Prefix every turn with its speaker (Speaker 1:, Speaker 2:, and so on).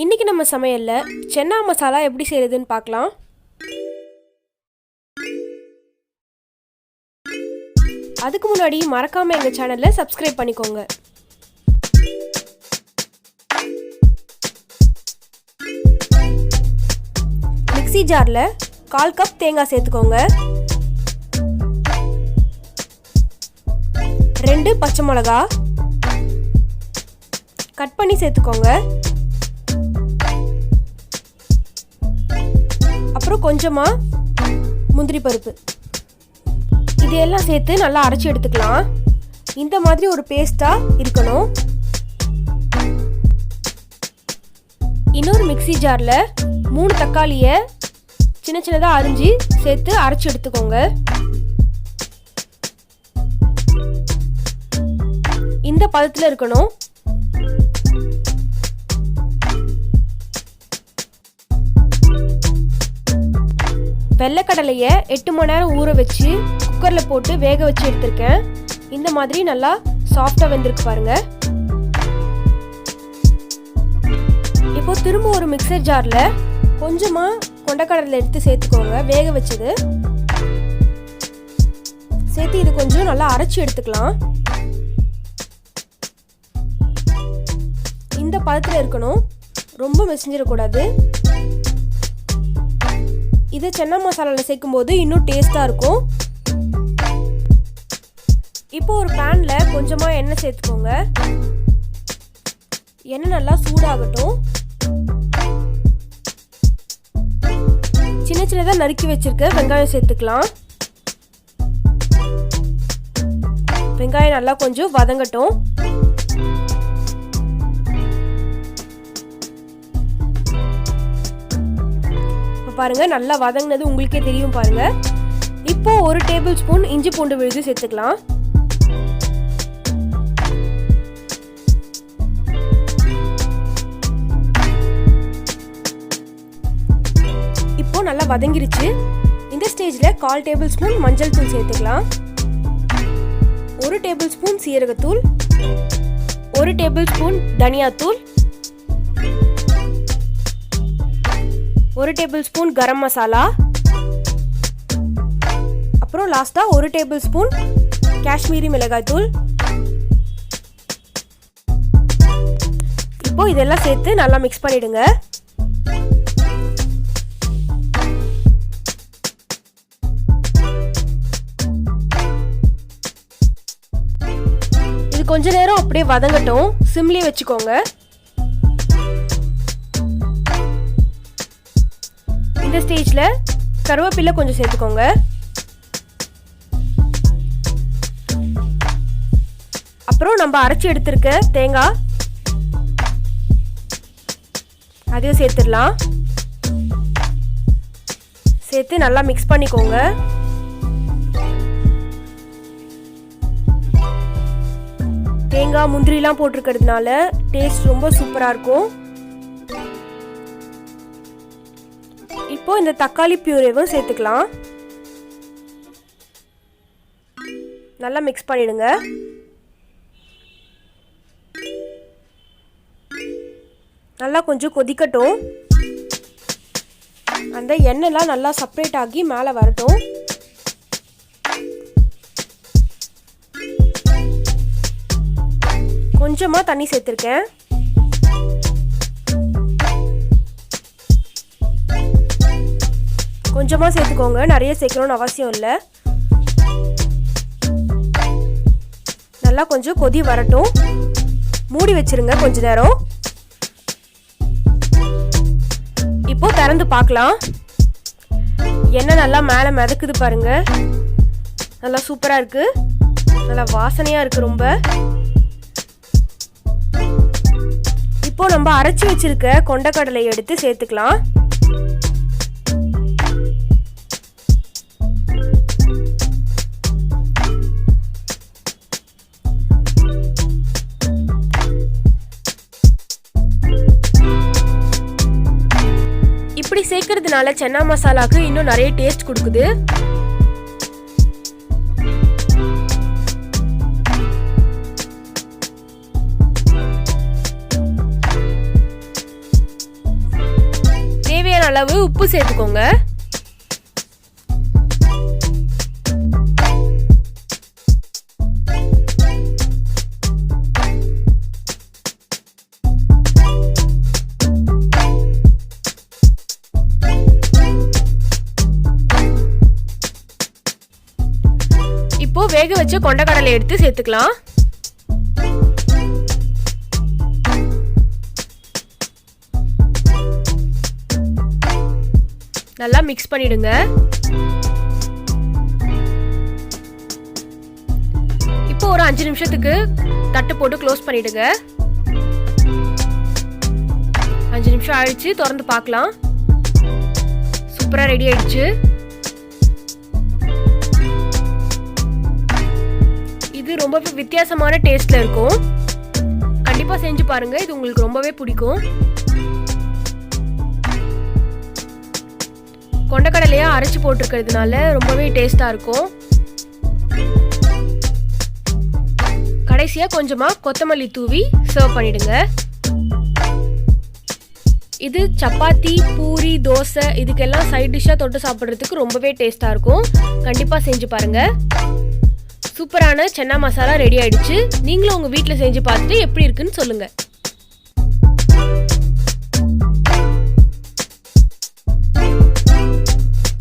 Speaker 1: இன்னைக்கு நம்ம சமையல்ல சென்னா மசாலா எப்படி செய்யறதுன்னு பார்க்கலாம். அதுக்கு முன்னாடி மறக்காம எங்க சேனலை சப்ஸ்கிரைப் பண்ணிக்கோங்க. மிக்ஸி ஜார்ல 1/4 கப் தேங்காய் சேர்த்துக்கோங்க. 2 பச்சை மிளகா கட் பண்ணி சேர்த்துக்கோங்க. அப்புறம் கொஞ்சமா முந்திரி பருப்பு, இதையெல்லாம் சேர்த்து நல்லா அரைச்சி எடுத்துக்கலாம். இந்த மாதிரி ஒரு பேஸ்டா இருக்கணும். இன்னொரு மிக்ஸி ஜார்ல 3 தக்காளியை சின்ன சின்னதா அரிஞ்சு சேர்த்து அரைச்சி எடுத்துக்கோங்க. இந்த பதத்துல இருக்கணும். வெள்ளைக்கடலையை 8 மணி நேரம் ஊற வச்சு குக்கரில் போட்டு வேக வச்சு எடுத்திருக்கேன். இந்த மாதிரி நல்லா சாஃப்டாக வெந்திருக்கு பாருங்க. இப்போ திரும்ப ஒரு மிக்சர் ஜாரில் கொஞ்சமாக கொண்டைக்கடலை எடுத்து சேர்த்துக்கோங்க. வேக வச்சது சேர்த்து இது கொஞ்சம் நல்லா அரைச்சி எடுத்துக்கலாம். இந்த பதத்தில் இருக்கணும், ரொம்ப மெசிஞ்சிடக்கூடாது. இது சென்னா மசாலாவில் சேர்க்கும் போது இன்னும் டேஸ்டாக இருக்கும். இப்போ ஒரு பேனில் கொஞ்சமாக எண்ணெய் சேர்த்துக்கோங்க. எண்ணெய் நல்லா சூடாகட்டும். சின்ன சின்னதாக நறுக்கி வச்சிருக்க வெங்காயம் சேர்த்துக்கலாம். வெங்காயம் நல்லா கொஞ்சம் வதங்கட்டும். பாருங்க, நல்லா வதங்கினது உங்களுக்கே தெரியும் பாருங்க. இப்போ 1 டேபிள் ஸ்பூன் இஞ்சி பூண்டு விழுது சேர்த்துக்கலாம். இப்போ நல்லா வதங்கிருச்சு. இந்த ஸ்டேஜ்ல 1/4 டேபிள் ஸ்பூன் மஞ்சள் தூள் சேர்த்துக்கலாம். 1 டேபிள் ஸ்பூன் சீரகத்தூள், 1 டேபிள் ஸ்பூன் தனியாத்தூள், 1 டேபிள் ஸ்பூன் கரம் மசாலா, அப்புறம் லாஸ்டா 1 டேபிள் ஸ்பூன் காஷ்மீரி மிளகாய் தூள். இப்போ இதெல்லாம் சேர்த்து நல்லா மிக்ஸ் பண்ணிடுங்க. இது கொஞ்ச நேரம் அப்படியே வதங்கட்டும். சிம்லயே வச்சுக்கோங்க. இந்த ஸ்டேஜ்ல கருவேப்பிலை கொஞ்சம் சேர்த்துக்கோங்க. அப்புறம் நம்ம அரைச்சி எடுத்திருக்க தேங்காய் அதையும் சேர்த்துடலாம். சேர்த்து நல்லா மிக்ஸ் பண்ணிக்கோங்க. தேங்காய் முந்திரிலாம் போட்டிருக்கிறதுனால டேஸ்ட் ரொம்ப சூப்பரா இருக்கும். இப்போ இந்த தக்காளி பியூரேவும் சேர்த்துக்கலாம். நல்லா மிக்ஸ் பண்ணிடுங்க. நல்லா கொஞ்சம் கொதிக்கட்டும். அந்த எண்ணெய்லாம் நல்லா செப்பரேட் ஆகி மேலே வரட்டும். கொஞ்சமா தண்ணி சேர்த்துருக்கேன். கொஞ்சமாக சேர்த்துக்கோங்க, நிறைய சேர்க்கணும்னு அவசியம் இல்லை. நல்லா கொஞ்சம் கொதி வரட்டும். மூடி வச்சிருங்க கொஞ்ச நேரம். இப்போ திறந்து பார்க்கலாம். எண்ணெய் நல்லா மேலே மிதக்குது பாருங்க. நல்லா சூப்பராக இருக்கு. நல்லா வாசனையாக இருக்கு ரொம்ப. இப்போ நம்ம அரைச்சி வச்சிருக்க கொண்டைக்கடலை எடுத்து சேர்த்துக்கலாம். இப்படி சேர்க்கறதுனால சென்னா மசாலாக்கு இன்னும் நிறைய டேஸ்ட் கொடுக்குது. தேவையான அளவு உப்பு சேர்த்துக்கோங்க. இப்போ வேக வச்ச கொண்டைக்கடலை எடுத்து சேர்த்துக்கலாம். நல்லா மிக்ஸ் பண்ணிடுங்க. இப்போ ஒரு 5 நிமிஷத்துக்கு தட்டு போட்டு க்ளோஸ் பண்ணிடுங்க. 5 நிமிஷம் ஆயிடுச்சு, திறந்து பார்க்கலாம். சூப்பரா ரெடி ஆயிடுச்சு. இது ரொம்ப வித்தியாசமான டேஸ்ட்ல இருக்கும். கண்டிப்பா செஞ்சு பாருங்க, இது உங்களுக்கு ரொம்பவே பிடிக்கும். கொண்டைக்கடலையா அரைச்சு போட்டிருக்கிறதுனால ரொம்பவே டேஸ்டா இருக்கும். கடைசியா கொஞ்சமா கொத்தமல்லி தூவி சர்வ் பண்ணிடுங்க. இது சப்பாத்தி, பூரி, தோசை இதுக்கெல்லாம் சைட் டிஷ்ஷா தொட்டு சாப்பிட்றதுக்கு ரொம்பவே டேஸ்டா இருக்கும். கண்டிப்பா செஞ்சு பாருங்க. சூப்பரான சென்னா மசாலா ரெடி ஆயிடுச்சு. நீங்களும் உங்க வீட்டில் செஞ்சு பார்த்துட்டு எப்படி இருக்குன்னு சொல்லுங்க.